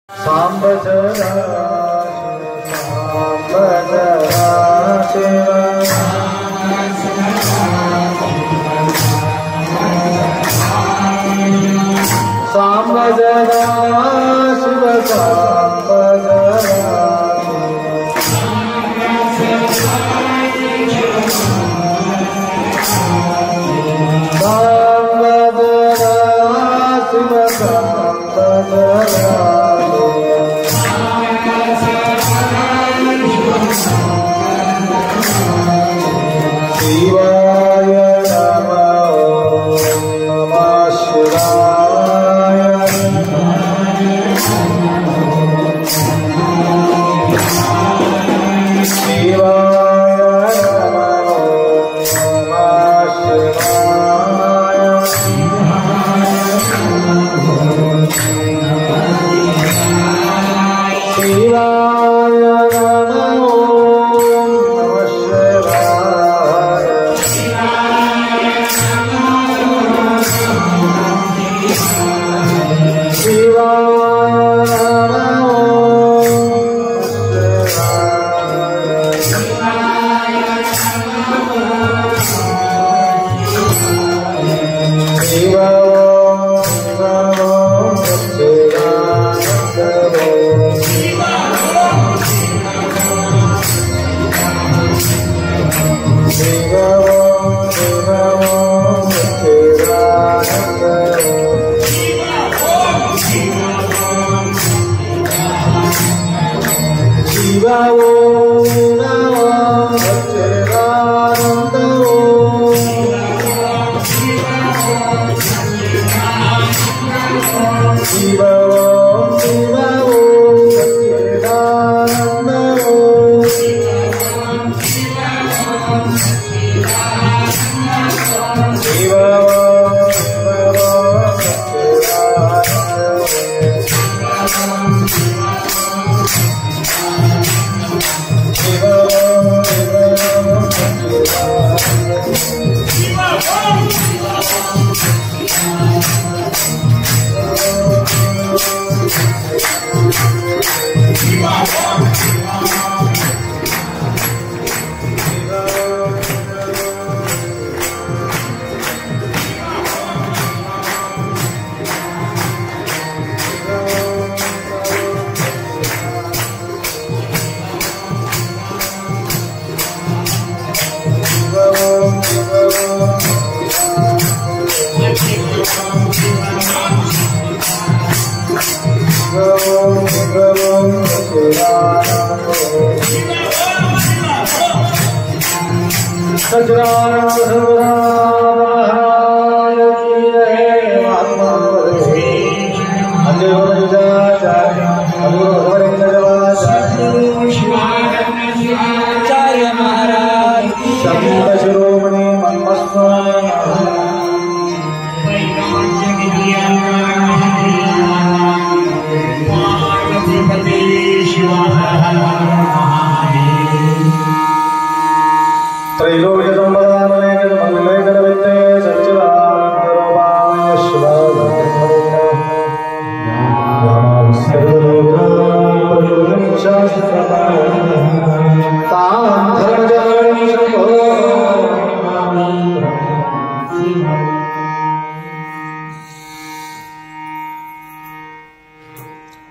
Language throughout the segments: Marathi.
सांब जरा शिव सांब जरा शिव सांब जरा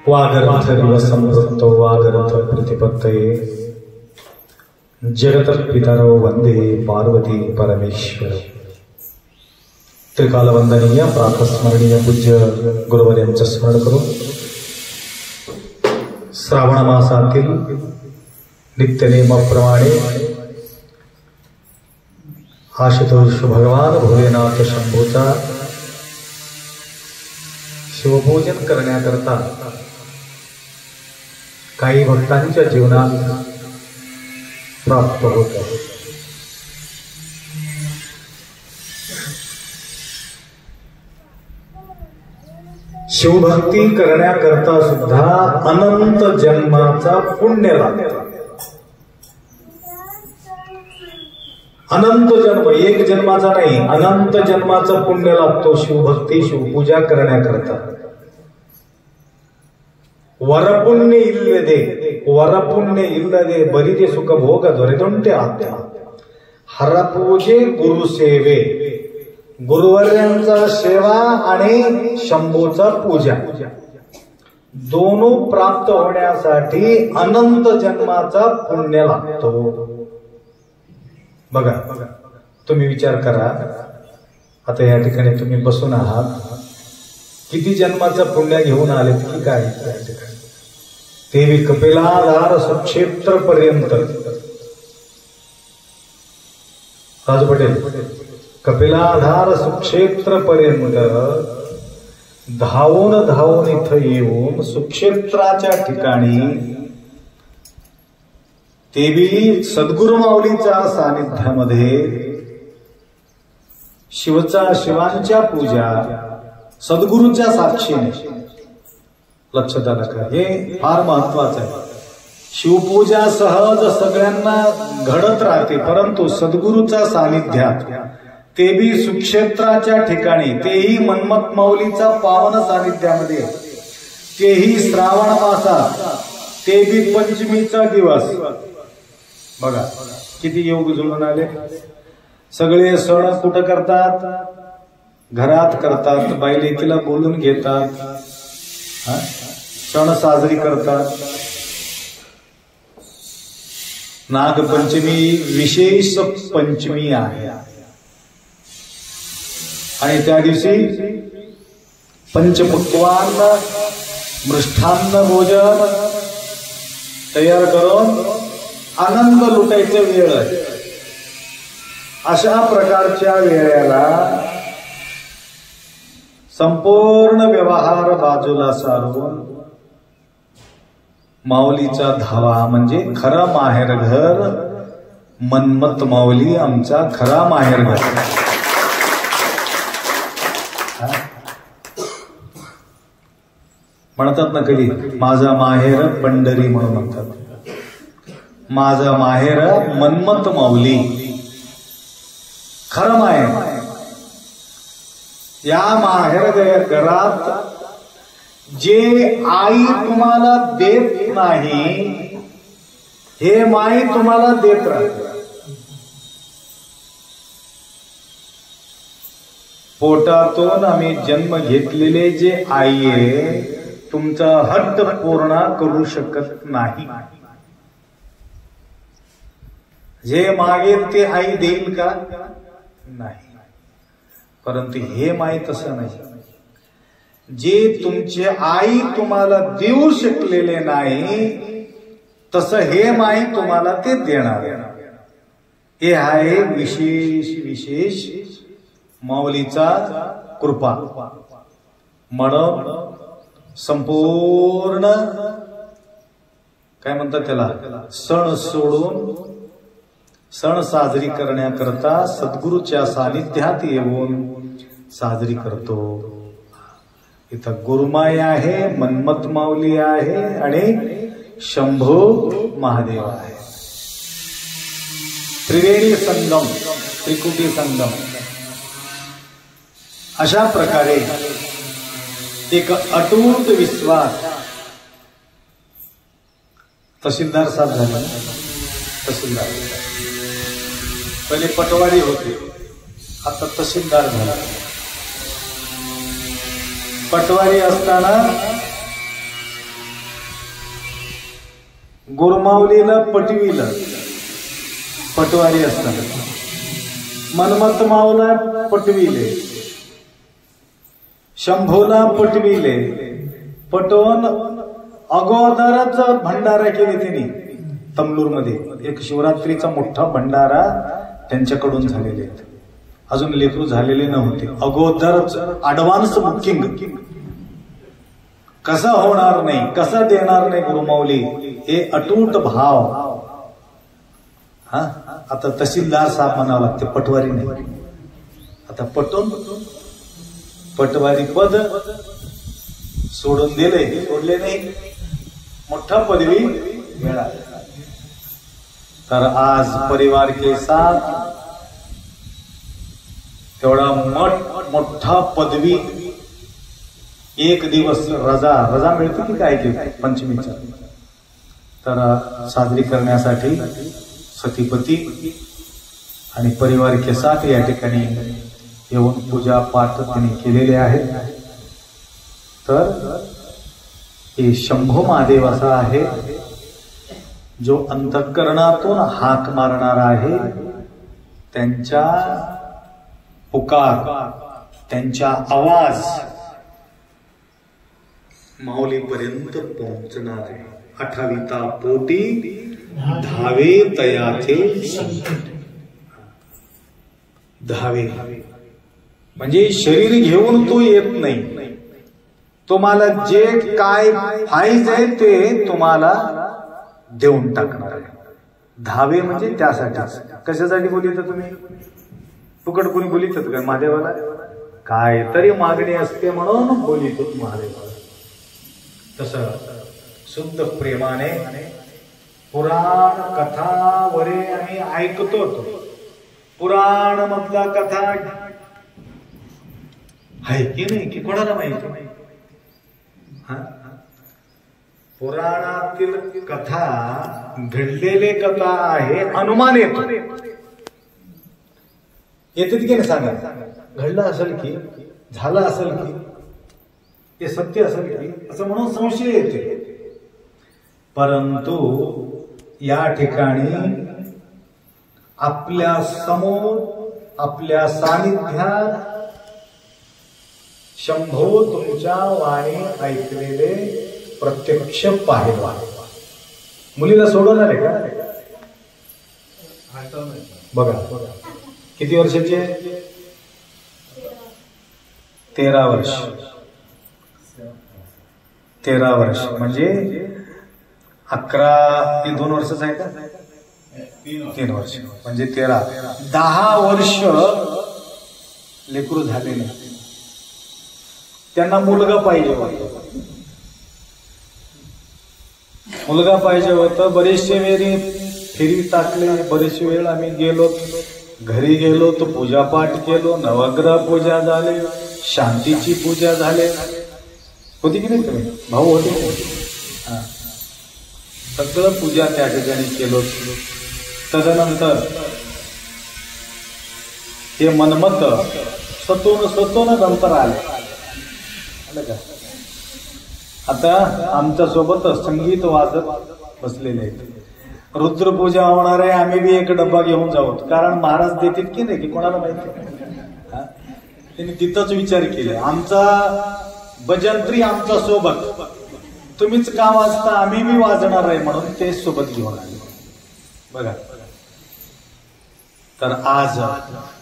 वागर्थ दिवसंवृत्तो वागर्थ प्रतिपत्तये जगत्पितरो वंदे पार्वती परमेश्वर. त्रिकालवंदनीय प्रातस्मरणीय पूज्य गुरुवर्यांचे स्मरण करून श्रावण मासातील नित्यनेमाप्रमाणे आशुतोष भगवान भोलेनाथ शंभूचा शिवपूजन करण्याकरता काही भक्तांच्या जीवनात प्राप्त होत आहे. शिवभक्ती करण्याकरता सुद्धा अनंत जन्माचा पुण्य लागतो. अनंत जन्म, एक जन्माचा नाही, अनंत जन्माचा पुण्य लागतो शिवभक्ती शिवपूजा करण्याकरता. ವರಪುಣ್ಯ ಇಲ್ಲದೆ ಬರಿದೆ ಸುಖ ಭೋಗ ದೊರೆತುಂಟೆ ಆತ್ಮ. हरपूजे गुरु सेवे, गुरुवर्यांचा सेवा आणि शंभूचा पूजा दोनों प्राप्त होण्यासाठी अनंत जन्माचा पुण्य लागतो. बघा, तुम्ही विचार करा. आता या ठिकाणी तुम्ही बसून आहात, किती जन्माचं पुण्य घेऊन आलेत की काय? या ठिकाणी देवी कपिलाधार सुक्षेत्र पर्यंत राजू पटेल कपिलाधार सुक्षेत्र पर्यंत धावून इथं येऊन सुक्षेत्राच्या ठिकाणी देवी सद्गुरु माऊलीच्या सानिध्यामध्ये शिवांच्या पूजा सद्गुरूच्या साक्षीने. लक्षात आलं का? हे फार महत्वाचं आहे. शिवपूजा सहज सगळ्यांना घडत राहते, परंतु सद्गुरूच्या सानिध्यात, ते बी सुक्षेत्राच्या ठिकाणी, तेही मन्मथ माऊलीचा पावन सानिध्यामध्ये, तेही श्रावण मासात, ते बी पंचमीचा दिवस. बघा किती योग जुळून आले. सगळे सण कुठं करतात? घरात करतात, बायलेकीला बोलून घेतात, सण साजरी करतात. नागपंचमी विशेष पंचमी आहे आणि त्या दिवशी पंचपक्वान मृष्ठान्न भोजन तयार करून आनंद लुटायचं वेळ आहे. अशा प्रकारच्या वेळेला संपूर्ण व्यवहार बाजूला सारून माऊलीचा धावा म्हणजे खरं माहेर घर. मन्मथ माऊली आमचा खरा माहेर घर. म्हणतात ना कधी, माझा माहेर पंढरी म्हणून म्हणतात. माझा माहेर मन्मथ माऊली, खरं माहेर. या माहेर घरात जे आई तुम्हाला देत नाही, हे माई तुम्हाला देत राहते. पोटातून आम्ही जन्म घेतलेले जे आई आहे, तुमचा हट्ट पूर्ण करू शकत नाही. जे मागेल ते आई देईल का? नाही. परंतु हे माई तसं नाही. जे तुमचे आई तुम्हाला देऊ शकलेले नाही, तसं हे माई तुम्हाला ते देणार. हे आहे विशेष माऊलीचा कृपा. म्हणून संपूर्ण काय म्हणतात त्याला, सण सोडून सण साजरी करण्याकरता सद्गुरूच्या सानिध्यात येऊन साजरी करतो. इथं गुरुमाई आहे, मन्मथ माऊली आहे आणि शंभू महादेव आहे. त्रिवेणी संगम, त्रिकुटी संगम. अशा प्रकारे एक अटूट विश्वास. तहसीलदार साहेब झाले. तहसीलदार पहिले पटवारी होते, आता तहसीलदार झाला. पटवारी असताना गुरुमाऊलीला पटविलं. पटवारी असताना मन्मथ माऊला पटविले, शंभूला पटविले. पटवून अगोदरच भंडारा केले त्यांनी. तमलूरमध्ये एक शिवरात्रीचा मोठा भंडारा त्यांच्याकडून झालेले आहेत. अजून लेकरू झालेले नव्हते. अगोदरच ऍडव्हान्स बुकिंग. कसा होणार नाही, कसा देणार नाही गुरुमाऊली, हे अटूट भाव. आता तहसीलदार साहेब म्हणावं लागते, पटवारी नाही. आता पटून पटवारी पद सोडून दिले, सोडले नाही, मोठा पदवी मिळाली. तर आज परिवार के साथ तेवढा मोठा पदवी एक दिवस रजा मिळते की काय की पंचमीचा, तर साजरी करण्यासाठी सतीपती आणि परिवार के साथ या ठिकाणी येऊन पूजा पाठ त्यांनी केलेले आहेत. तर हे शंभो महादेव असा आहे जो अंतःकरणातून हाक मारणार आहे. त्यांच्या पुकार, त्यांच्या आवाज माऊलीपर्यंत पोहोचणार आहे. 28 पोटी धावे तयाचे धावे, म्हणजे शरीर घेऊन तो येत नाही. तुम्हाला जे काय पाहिजे ते तुम्हाला देऊन टाकणार आहे. धावे म्हणजे त्यासाठीच. कशासाठी बोलित तुम्ही? फुकट कोणी बोलित का महादेवाला? काय तरी मागणी असते म्हणून बोलित महादेवाला. तसं शुद्ध प्रेमाने पुराण कथा वरे आम्ही ऐकतो. पुराण मधला कथा आहे की नाही की कोणाला माहिती? पुराणातील कथा घडलेले कथा आहे. अनुमान येतो, येते की नाही सांगा. घडलं असेल की, झालं असेल की, हे सत्य असेल की, असं म्हणून संशय येते. परंतु या ठिकाणी आपल्या समोर, आपल्या सानिध्यात शंभो तुमच्या वाणी ऐकलेले प्रत्यक्ष पाहिलं. मुलीला सोडवणार आहे का? बघा किती वर्षाची आहे? 13 वर्ष. 13 वर्ष म्हणजे 11 ते 2 वर्षच आहे का? 3 वर्ष म्हणजे 13. 10 वर्ष लेकरू झालेले. त्यांना मुलगा पाहिजे होता. मुलगा पाहिजे होतं. बरेचशे वेळी फिरवी टाकले. बरेचशे वेळ आम्ही गेलो, घरी गेलो तर पूजापाठ केलो. नवग्रह पूजा झाले, शांतीची पूजा झाले. होती की नाही तुम्ही? भाऊ होते की नाही? सगळं पूजा त्या ठिकाणी केलो. तदनंतर हे मनमत स्वतःहून नंतर आले. आता आमच्या सोबत संगीत वाजत बसलेले आहेत. रुद्रपूजा होणार आहे. आम्ही बी एक डब्बा घेऊन जाऊ, कारण महाराज देतील की नाही की कोणाला माहिती. त्यांनी तिथंच विचार केले. आमचा भजंत्री आमच्या सोबत, तुम्हीच का वाजता, आम्ही बी वाजणार आहे म्हणून ते सोबत घेऊन आले. बघा, तर आज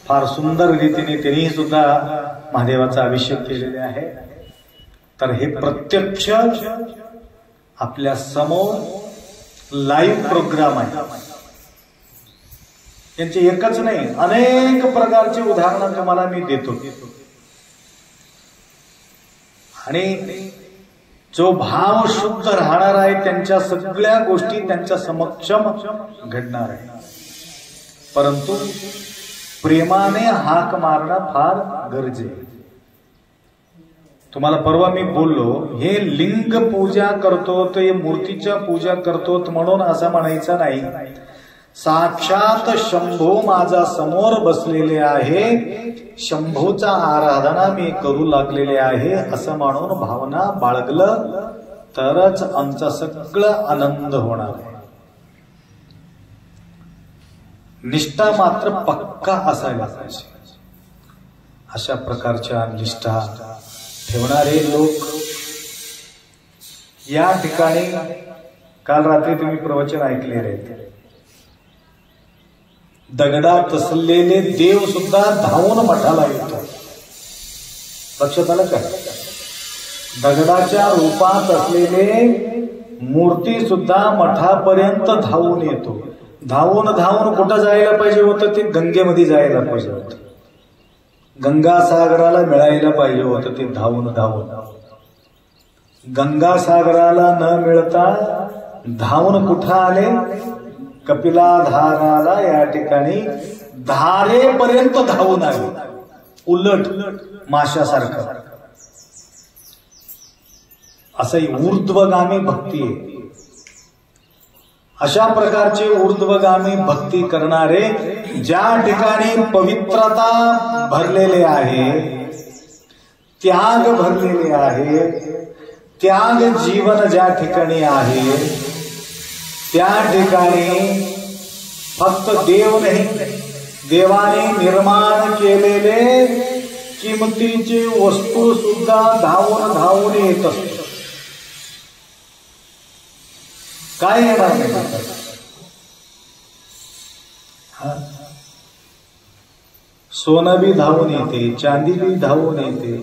फार सुंदर रीतीने त्यांनी सुद्धा महादेवाचा अभिषेक केलेले आहे. तर हे प्रत्यक्ष आपल्या समोर लाईव्ह प्रोग्राम आहे. त्यांचे एकच नाही, अनेक प्रकारचे उदाहरणं तुम्हाला मी देतो. आणि जो भाव शुद्ध राहणार आहे त्यांच्या सगळ्या गोष्टी त्यांच्या समक्षम घडणार आहे. परंतु प्रेमाने हाक मारणं फार गरजेचं. तुम्हाला परवा मी बोललो, हे लिंग पूजा करतो तर हे मूर्तीच्या पूजा करतो म्हणून असं म्हणायचं नाही. साक्षात शंभो माझा समोर बसलेले आहे, शंभोचा आराधना मी करू लागलेले आहे असं म्हणून भावना बाळगलं तरच आमचा सगळं आनंद होणार आहे. निष्ठा मात्र पक्का असायला पाहिजे. अशा प्रकारच्या निष्ठा ठेवणारे लोक या ठिकाणी, काल रात्री तुम्ही प्रवचन ऐकलेले आहे, दगडात असलेले देव सुद्धा धावून मठाला येतो. लक्षात आलं का? दगडाच्या रूपात असलेले मूर्ती सुद्धा मठापर्यंत धावून येतो. धावून कुठं जायला पाहिजे होतं? ते गंगेमध्ये जायला पाहिजे होतं. गंगासागराला मिळायला पाहिजे होतं. ते धावून गंगासागराला न मिळता धावून कुठं आले? कपिला धाराला. या ठिकाणी धारेपर्यंत धावून आले, उलट माशासारखं. असं ऊर्ध्वगामी भक्ती आहे. अशा प्रकारचे ऊर्ध्वगामी भक्ती करणारे ज्या ठिकाणी पवित्रता भरलेले आहे, त्याग भरलेले आहे, त्याग जीवन ज्या ठिकाणी आहे, त्या ठिकाणी फक्त देव नाही, देवाने निर्माण केलेले किमतीची वस्तू सुद्धा धावून धावून येत असते. काय येणार नाही? सोनं बी धावून येते, चांदी बी धावून येते,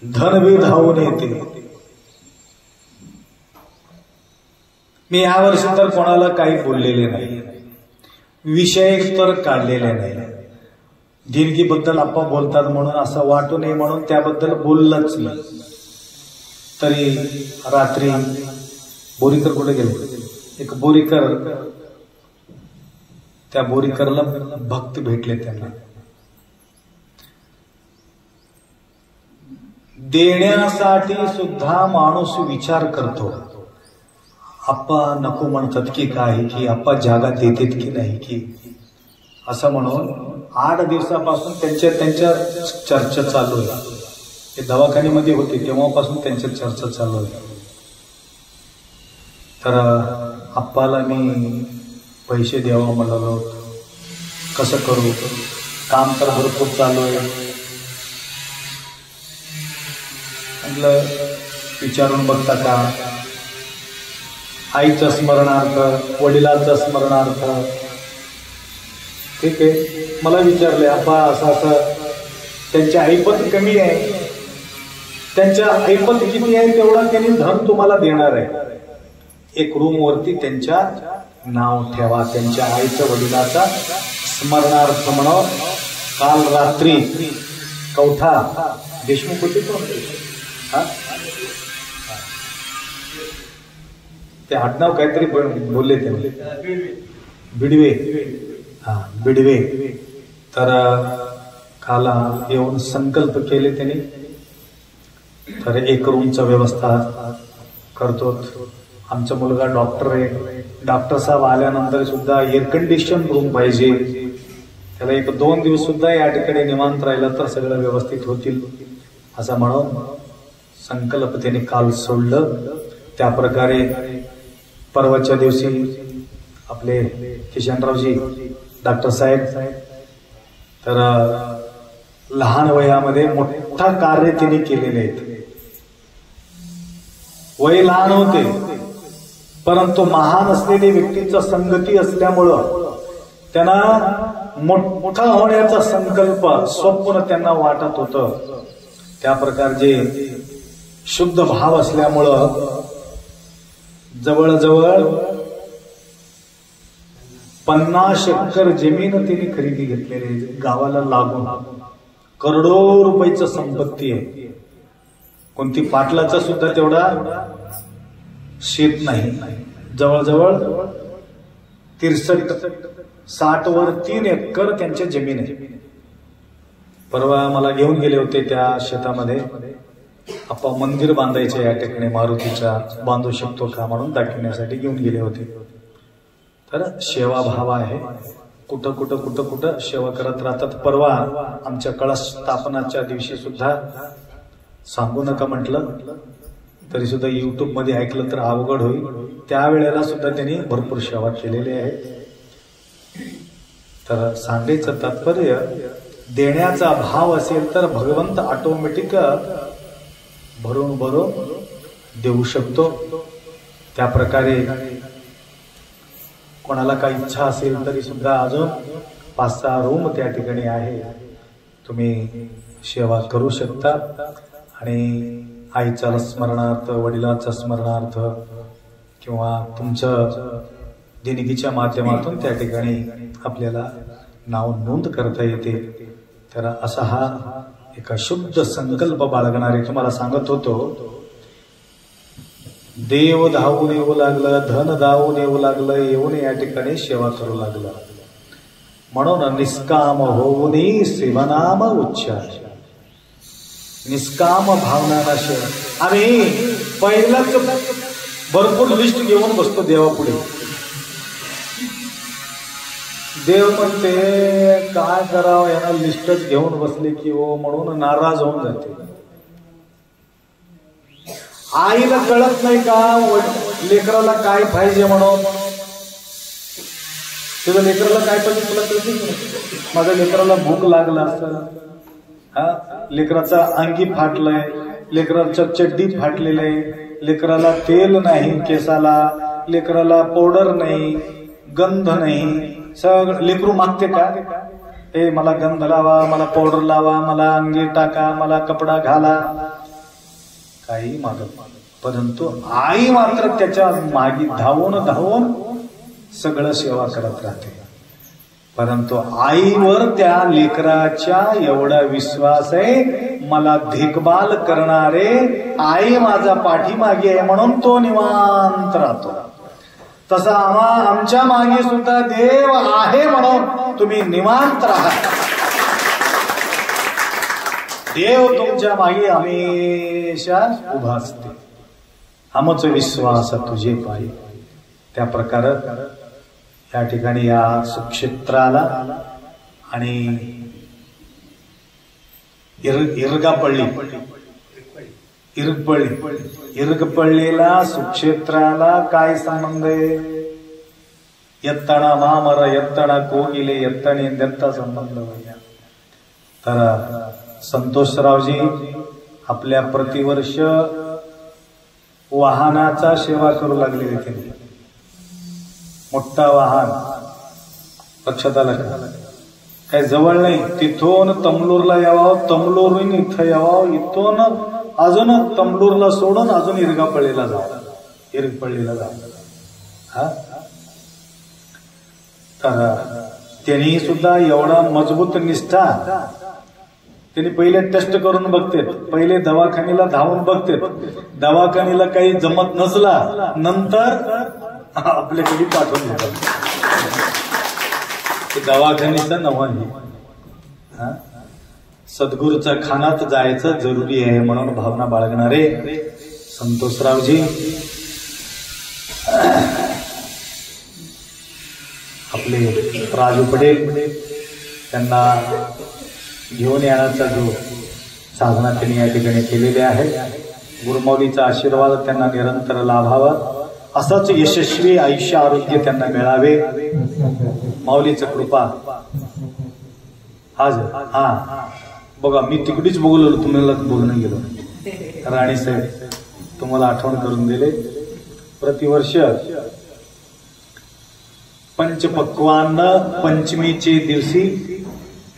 धन बी धावून येते. मी यावर्षी तर कोणाला काही बोललेले नाही, विषय तर काढलेले नाही. देणगीबद्दल आप्पा बोलतात म्हणून असं वाटू नये म्हणून त्याबद्दल बोललंच नाही. तरी रात्री बोरीकर कुठे गेले? एक बोरीकर, त्या बोरीकरला भक्त भेटले. त्यांना देण्यासाठी सुद्धा माणूस विचार करतो. आप्पा नको म्हणतात की काय, की आप्पा जागा देतात की नाही की, असं म्हणून 8 दिवसापासून त्यांच्या चर्चा चालू आहे. ते दवाखान्यामध्ये होते तेव्हापासून त्यांच्या चर्चा चालू आहे. तर आप्पाला मी पैसे द्यावं म्हणालो, कसं करू, काम तर भरपूर चालू आहे. म्हटलं विचारून बघता का? आईचं स्मरणार्थ, वडिलांचं स्मरणार्थ. ठीक आहे, मला विचारले आप्पा असं असं, त्यांची ऐपत कमी आहे, त्यांच्या ऐपत किती आहे तेवढा त्यांनी धन तुम्हाला देणार आहे. एक रूम वरती त्यांच्या नाव ठेवा, त्यांच्या आईचं वडिलाचा स्मरणार्थ म्हणून. काल रात्री कवठा देशमुख होते तो, ते आडनाव काहीतरी बोलले त्यांनी, बिडवे. बिडवे. तर काल येऊन संकल्प केले त्यांनी. तर एक रूमचा व्यवस्था करतो. आमचा मुलगा डॉक्टर आहे, डॉक्टर साहेब आल्यानंतर सुद्धा एअर कंडिशन रूम पाहिजे. त्याला 1-2 दिवस सुद्धा या ठिकाणी निवांत राहिलं तर सगळं व्यवस्थित होतील असं म्हणून संकल्प त्यांनी काल सोडलं. त्या प्रकारे परवाच्या दिवशी आपले किशनरावजी डॉक्टर साहेब, तर लहान वयामध्ये मोठा कार्य त्यांनी केलेले आहेत. वय लहान होते परंतु महान असलेली व्यक्तीचा संगती असल्यामुळं त्यांना मोठा होण्याचा संकल्प, स्वप्न त्यांना वाटत होतं. त्या प्रकारचे शुद्ध भाव असल्यामुळं जवळजवळ 50 एकर जमीन त्यांनी खरेदी घेतलेली, गावाला लागून. करोडो रुपयाचं संपत्ती आहे. कोणती पाटलाचा सुद्धा तेवढा शेत नाही. जवळजवळ 63-60 वर 3 एकर त्यांच्या जमीन आहे. परवा मला घेऊन गेले होते त्या शेतामध्ये. आप्पा मंदिर बांधायचे या ठिकाणी मारुतीच्या, बांधू शकतो का म्हणून दाखवण्यासाठी घेऊन गेले होते. तर सेवाभाव आहे. कुठं कुठं कुठं कुठं सेवा करत राहतात. परवा आमच्या कळस स्थापनाच्या दिवशी सुद्धा सांगू नका म्हटलं तरी सुद्धा युट्यूब मध्ये ऐकलं तर अवघड होईल. त्यावेळेला सुद्धा त्यांनी भरपूर सेवा केलेली आहे. तर सांगायचं तात्पर्य, देण्याचा भाव असेल तर भगवंत ऑटोमॅटिक भरून भरून देऊ शकतो. त्या प्रकारे कोणाला काही इच्छा असेल तरी सुद्धा अजून 5-6 रूम त्या ठिकाणी आहे, तुम्ही सेवा करू शकता. आणि आईचा स्मरणार्थ, वडिलांचा स्मरणार्थ किंवा तुमचं देणगीच्या माध्यमातून त्या ठिकाणी आपल्याला नाव नोंद करता येते. तर असा हा एक शुद्ध संकल्प बाळगणारे तुम्हाला सांगत होतो. देव धावून येऊ लागलं, धन धावून येऊ लागलं, येऊन या ठिकाणी सेवा करू लागलं. म्हणून निष्काम होऊनी शिवनाम उच्चार. निष्काम भावना सेवा. आम्ही पहिलाच भरपूर लिस्ट घेऊन बसतो देवापुढे. देव म्हणते काय करावं यांना लिस्टच घेऊन बसले की हो, म्हणून नाराज होऊन जाते. आईला कळत नाही का लेकराला काय पाहिजे म्हणून. तुझ्या लेकराला काय पाहिजे तुला कळते? माझ्या लेकराला भूक लागला असं, हा लेकराचा अंगी फाटलंय, लेकराचा चड्डी फाटलेलं आहे, लेकराला तेल नाही केसाला, लेकराला पावडर नाही, गंध नाही, सगळं लेकरू मागते का? हे मला गंध लावा, मला पावडर लावा, मला अंगी टाका, मला कपडा घाला, काही मागत. परंतु आई मात्र त्याच्या मागे धावून धावून सगळं सेवा करत राहते. परंतु आईवर त्या लेकराच्या एवढा विश्वास आहे, मला देखभाल करणारे आई माझा पाठीमागे आहे म्हणून तो निवांत राहतो. तसा आमच्या मागे सुद्धा देव आहे म्हणून तुम्ही निवांत राहा. देव तुमच्या मागे हमेशा उभा असते. आमच विश्वास तुझे पायी. त्या प्रकारे या ठिकाणी या सुक्षेत्राला आणि इरगपळलीला सुक्षेत्राला काय संबंध आहे? यत्तणा मामर यत्तणा कोगिले यत्तणी दत्ता संबंध होया. तर संतोषरावजी आपल्या प्रतिवर्ष वाहनाचा सेवा करू लागले. त्यांनी मोठा वाहन, लक्षात आलं का? काही जवळ नाही, तिथून तमलूरला यावं, तमलूरून इथं यावं, इथून अजून तमलूरला सोडून अजून इरगापळलीला जावं, इरगपळलीला जावं. हा तर त्यांनी सुद्धा एवढा मजबूत निष्ठा. त्यांनी पहिले टेस्ट करून बघते, पहिले दवाखान्याला धावून बघते, दवाखान्याला काही जमत नसला नंतर आपल्याकडे पाठवून देतात. दवाखान्याचा नवा सद्गुरूच्या खानात जायचं जरुरी आहे म्हणून भावना बाळगणारे संतोषरावजी आपले राजू पटेल त्यांना घेऊन येण्याचा जो साधना त्यांनी या ठिकाणी केलेली आहे. गुरुमौलीचा आशीर्वाद त्यांना निरंतर लाभावा, असंच यशस्वी आयुष्य आरोग्य त्यांना मिळावे, माऊलीचं कृपा. आज हा बघा, मी तिकडेच बोललो, तुम्हाला बोलणं गेलो. राणी साहेब तुम्हाला आठवण करून दिले. प्रतिवर्ष पंचपक्वान्न पंचमीचे दिवशी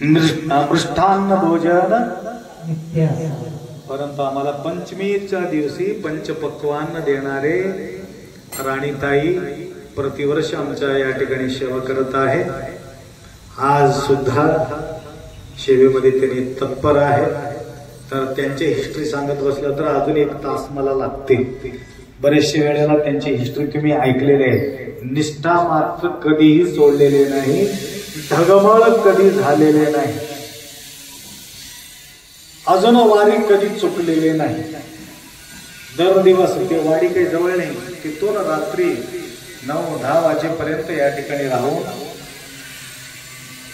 मृष्टान्न भोजन, परंतु आम्हाला पंचमीच्या दिवशी पंचपक्वान्न देणारे राणीताई प्रतिवर्ष आमच्या या ठिकाणी सेवा करत आहे. आज सुद्धा सेवेमध्ये त्यांनी तत्पर आहे. तर त्यांची हिस्ट्री सांगत बसलं तर अजून 1 तास मला लागते. बरेचशे वेळेला त्यांची हिस्ट्री तुम्ही ऐकलेली आहे. निष्ठा मात्र कधीही सोडलेले नाही, ढगमळ कधी झालेले नाही, अजून वारी कधी चुकलेले नाही. दर दिवस ते वाडी काही जवळ नाही, तिथून रात्री 9-10 वाजेपर्यंत या ठिकाणी राहून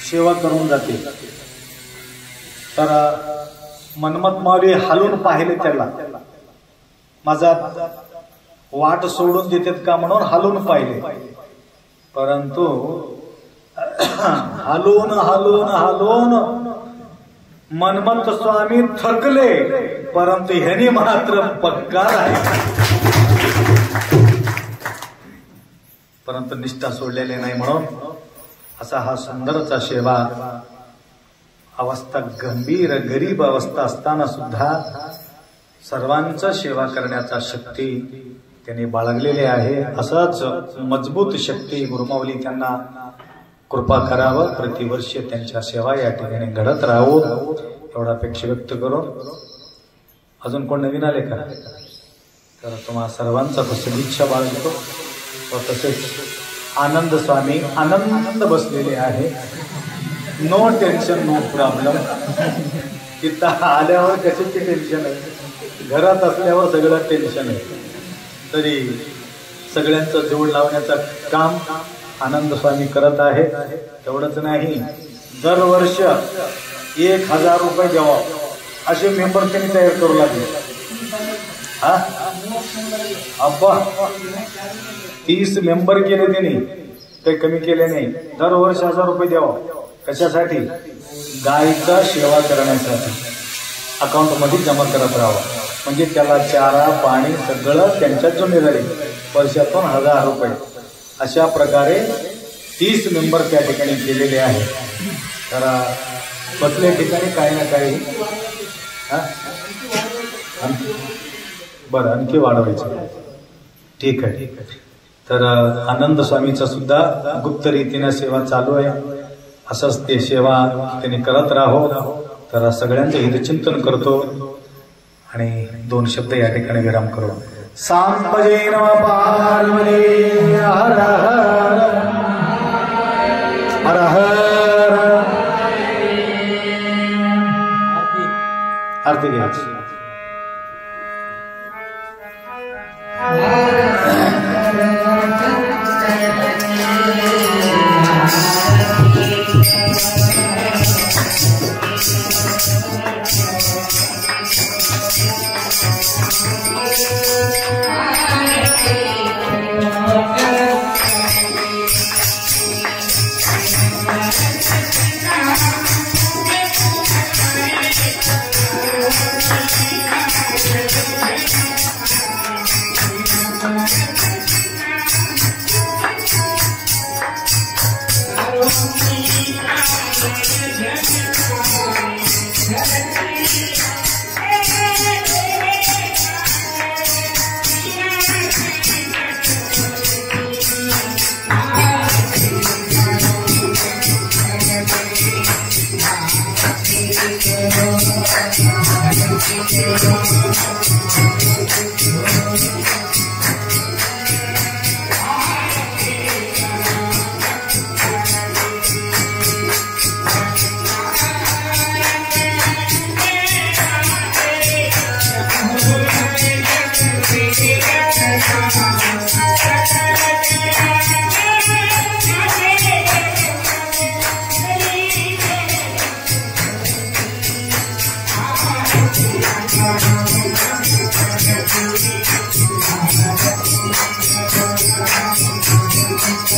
सेवा करून जाते. तर मनमत माऊली हालून पाहिले त्याला, माझा वाट सोडून देतात का म्हणून हालून पाहिले. परंतु हालून हालून हालून मनमत स्वामी थकले, परंतु ह्याने मात्र पक्का आहे. परंतु निष्ठा सोडलेले नाही म्हणून असा हा सुंदरचा सेवा अवस्था, गंभीर गरीब अवस्था असताना सुद्धा सर्वांचा सेवा करण्याचा शक्ती त्यांनी बाळगलेली आहे. असंच मजबूत शक्ती गुरुमाऊली त्यांना कृपा करावं. प्रतिवर्ष त्यांच्या सेवा या ठिकाणी घडत राहू एवढा अपेक्षा व्यक्त करून, अजून कोण नवीन आले का? तर तुम्हा सर्वांचा सदिच्छा बाळगतो. व तसेच आनंद स्वामी आनंद बसलेले आहे. No tension no problem. तिथं आल्यावर कशाची टेन्शन आहे? घरात असल्यावर सगळं टेन्शन आहे, तरी सगळ्यांचं जोड लावण्याचं काम आनंद स्वामी करत आहे. तेवढंच नाही, दरवर्ष 1000 रुपये द्यावा असे मेंबर त्यांनी तयार करू लागले. हा अब्बा 30 मेंबर केले त्यांनी, काही कमी केले नाही. दरवर्ष 1000 रुपये द्यावा. कशासाठी? गायीचा सेवा करण्यासाठी. अकाउंटमध्ये जमा करत राहावा, म्हणजे त्याला चारा पाणी सगळं त्यांच्यात जिम्मेदारी. वर्षातून 1000 रुपये अशा प्रकारे 30 मेंबर त्या ठिकाणी केलेले आहेत. तर बसल्या ठिकाणी काही ना काही बरं आणखी वाढवायचं. ठीक आहे. तर आनंद स्वामीचा सुद्धा गुप्त रीतीने सेवा चालू आहे. असंच ते सेवा त्यांनी करत राहो. तर सगळ्यांचं हितचिंतन करतो आणि 2 शब्द या ठिकाणी विराम करू. सांपजे नमः पार्वती हर हर हर आरती घ्यायची.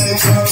Thank you.